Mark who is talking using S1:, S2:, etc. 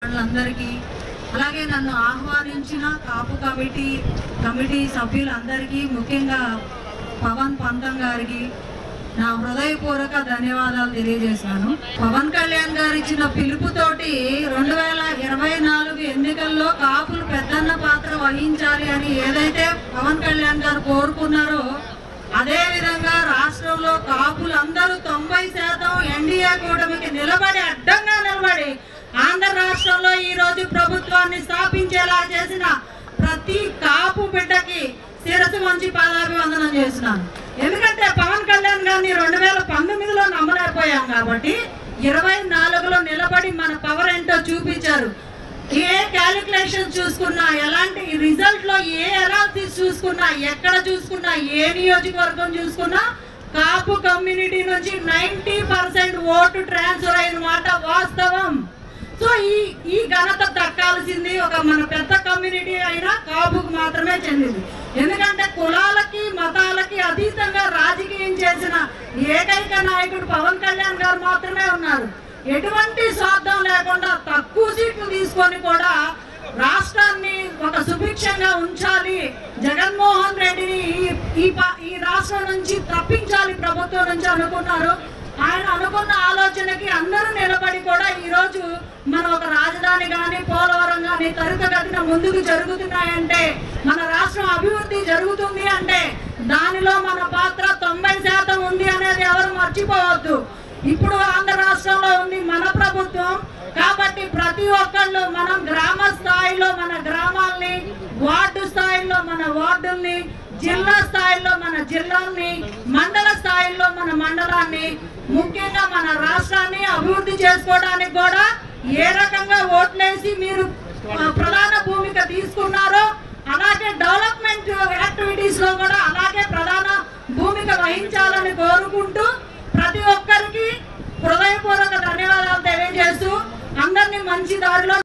S1: వాళ్ళందరికీ అలాగే నన్ను ఆహ్వానించిన కాపు కమిటీ సభ్యులందరికీ ముఖ్యంగా పవన్ పంతం గారికి నా హృదయపూర్వక ధన్యవాదాలు తెలియజేశాను. పవన్ కళ్యాణ్ గారు ఇచ్చిన పిలుపుతోటి 2024 ఎన్నికల్లో కాపులు పెద్దన్న పాత్ర వహించాలి అని ఏదైతే పవన్ కళ్యాణ్ గారు కోరుకున్నారో అదే విధంగా రాష్ట్రంలో కాపులందరూ 90% ఎన్డీఏ కూటమికి నిలబడి అడ్డంగా నిలబడి ఆంధ్ర రాష్ట్రంలో ఈ రోజు ప్రభుత్వాన్ని స్థాపించేలా చేసిన ప్రతి కాపు బిడ్డకి శిరస్సు వంచి పాదాభివందనం చేస్తున్నాను. ఎందుకంటే పవన్ కళ్యాణ్ గారిని 2019లో నమ్మలేకపోయాం కాబట్టి 24లో నిలబడి మన పవర్ ఏంటో చూపించారు. ఏ క్యాలిక్యులేషన్ చూసుకున్నా, ఎలాంటి రిజల్ట్ లో ఏ అనాలిసిస్ చూసుకున్నా, ఎక్కడ చూసుకున్నా, ఏ నియోజకవర్గం చూసుకున్నా కాపు కమ్యూనిటీ నుంచి 90% ఓటు ట్రాన్స్ఫర్ అయిన మాట వాస్తవం. సో ఈ ఘనత దక్కాల్సింది ఒక మన పెద్ద కమ్యూనిటీ అయినా కాపుకు మాత్రమే చెందింది. ఎందుకంటే కులాలకి మతాలకి అతీతంగా రాజకీయం చేసిన ఏకైక నాయకుడు పవన్ కళ్యాణ్ గారు మాత్రమే ఉన్నారు. ఎటువంటి స్వార్థం లేకుండా తక్కువ సీట్లు తీసుకొని కూడా రాష్ట్రాన్ని ఒక సుభిక్షంగా ఉంచాలి, జగన్మోహన్ రెడ్డిని ఈ రాష్ట్రం నుంచి తప్పించాలి ప్రభుత్వం నుంచి అనుకున్నారు. ఆయన అనుకున్న ఆలోచనకి అందరూ నిలబడి కూడా ఈరోజు మన ఒక రాజధాని కానీ పోలవరం కానీ త్వరితగతిన ముందుకు జరుగుతున్నాయంటే, మన రాష్ట్రం అభివృద్ధి జరుగుతుంది అంటే దానిలో మన పాత్ర 90% ఉంది అనేది ఎవరు మర్చిపోవద్దు. ఇప్పుడు ఆంధ్ర రాష్ట్రంలో ఉంది మన ప్రభుత్వం కాబట్టి ప్రతి ఒక్కళ్ళు మనం గ్రామ స్థాయిలో మన గ్రామాల్ని, వార్డు స్థాయిలో మన వార్డుల్ని, జిల్లా స్థాయిలో మన జిల్లాల్ని, మండల స్థాయిలో మన మండలాన్ని, ముఖ్యంగా మన రాష్ట్రాన్ని అభివృద్ధి చేసుకోవడానికి కూడా ఏ రకంగా ఓట్లేసి మీరు ప్రధాన భూమిక తీసుకున్నారో అలాగే డెవలప్మెంట్ యాక్టివిటీస్ లో కూడా అలాగే ప్రధాన భూమిక వహించాలి.